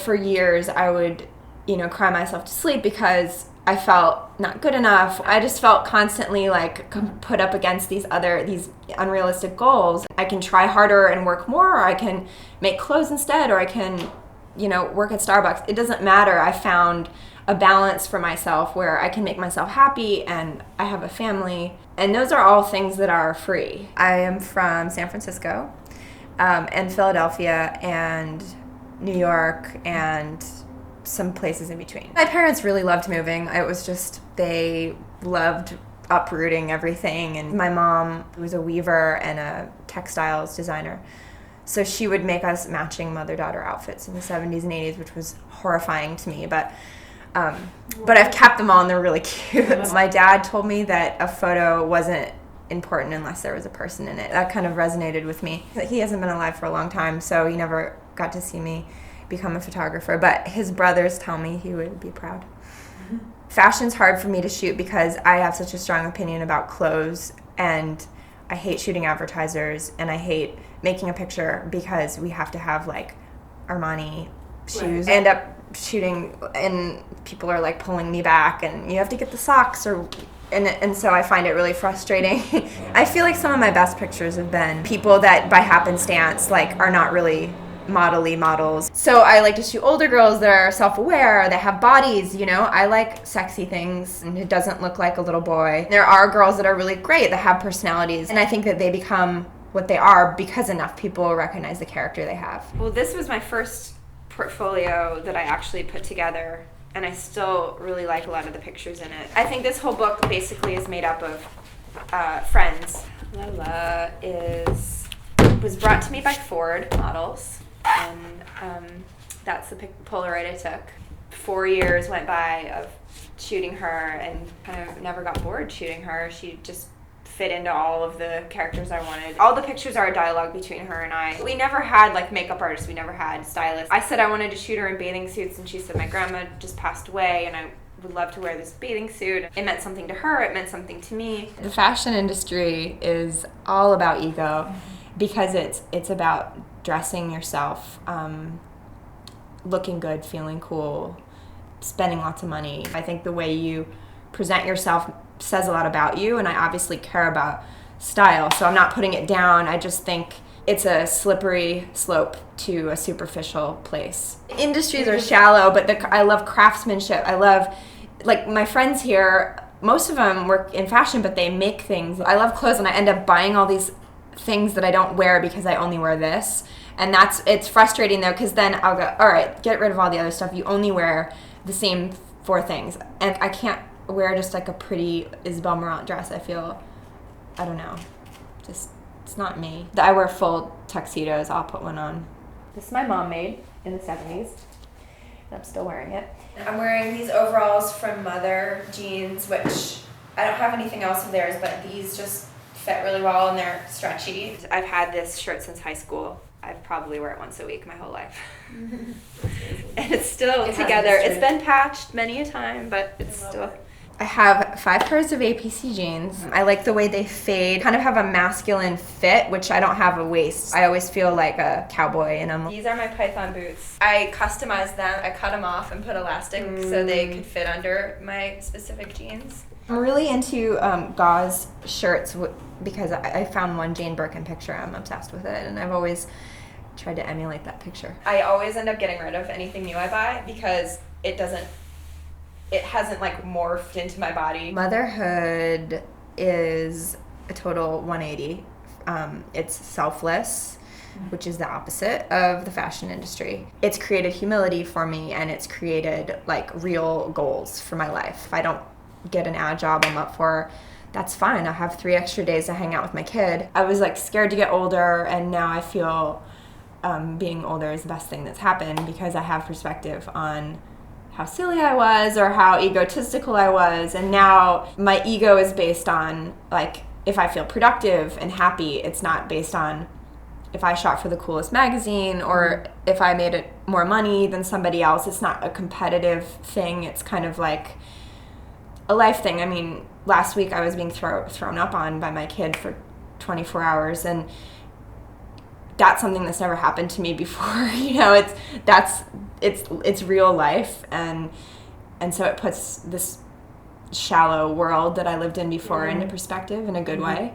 For years, I would, cry myself to sleep because I felt not good enough. I just felt constantly like put up against these unrealistic goals. I can try harder and work more, or I can make clothes instead, or I can, work at Starbucks. It doesn't matter. I found a balance for myself where I can make myself happy and I have a family. And those are all things that are free. I am from San Francisco and Philadelphia and New York and some places in between. My parents really loved moving. It was just, they loved uprooting everything. And my mom was a weaver and a textiles designer. So she would make us matching mother-daughter outfits in the 70s and 80s, which was horrifying to me. But I've kept them all and they're really cute. My dad told me that a photo wasn't important unless there was a person in it. That kind of resonated with me. He hasn't been alive for a long time, so he never got to see me become a photographer, but his brothers tell me he would be proud. Mm-hmm. Fashion's hard for me to shoot because I have such a strong opinion about clothes, and I hate shooting advertisers, and I hate making a picture because we have to have like Armani shoes. Right. I end up shooting and people are like pulling me back and you have to get the socks and so I find it really frustrating. I feel like some of my best pictures have been people that by happenstance like are not really modelly models. So I like to shoot older girls that are self-aware, that have bodies, I like sexy things and it doesn't look like a little boy. There are girls that are really great that have personalities, and I think that they become what they are because enough people recognize the character they have. Well, this was my first portfolio that I actually put together, and I still really like a lot of the pictures in it. I think this whole book basically is made up of friends. Lala was brought to me by Ford Models, and that's the Polaroid I took. 4 years went by of shooting her and kind of never got bored shooting her. She just fit into all of the characters I wanted. All the pictures are a dialogue between her and I. We never had like makeup artists, we never had stylists. I said I wanted to shoot her in bathing suits and she said my grandma just passed away and I would love to wear this bathing suit. It meant something to her, it meant something to me. The fashion industry is all about ego because it's about dressing yourself, looking good, feeling cool, spending lots of money. I think the way you present yourself says a lot about you, and I obviously care about style, so I'm not putting it down. I just think it's a slippery slope to a superficial place. Industries are shallow, but I love craftsmanship. I love, like, my friends here, most of them work in fashion, but they make things. I love clothes, and I end up buying all these things that I don't wear because I only wear this. And it's frustrating though, because then I'll go, all right, get rid of all the other stuff. You only wear the same 4 things. And I can't wear just like a pretty Isabel Marant dress. I don't know. Just, it's not me. I wear full tuxedos. I'll put one on. This my mom made in the 70s. And I'm still wearing it. I'm wearing these overalls from Mother jeans, which I don't have anything else of theirs, but these just fit really well and they're stretchy. I've had this shirt since high school. I probably wear it once a week my whole life. And it's still together. It's been patched many a time, but it's still... I have 5 pairs of A.P.C jeans. I like the way they fade, kind of have a masculine fit, which I don't have a waist. I always feel like a cowboy in them. These are my Python boots. I customized them. I cut them off and put elastic so they could fit under my specific jeans. I'm really into gauze shirts because I found one Jane Birkin picture. I'm obsessed with it, and I've always tried to emulate that picture. I always end up getting rid of anything new I buy because it hasn't like morphed into my body. Motherhood is a total 180. It's selfless, which is the opposite of the fashion industry. It's created humility for me, and it's created like real goals for my life. If I don't get an ad job I'm up for, that's fine. I have 3 extra days to hang out with my kid. I was like scared to get older, and now I feel being older is the best thing that's happened because I have perspective on how silly I was or how egotistical I was, and now my ego is based on like if I feel productive and happy. It's not based on if I shot for the coolest magazine or if I made it more money than somebody else. It's not a competitive thing. It's kind of like a life thing. I mean, last week I was being thrown up on by my kid for 24 hours, and that's something that's never happened to me before. It's real life, and so it puts this shallow world that I lived in before into perspective in a good way.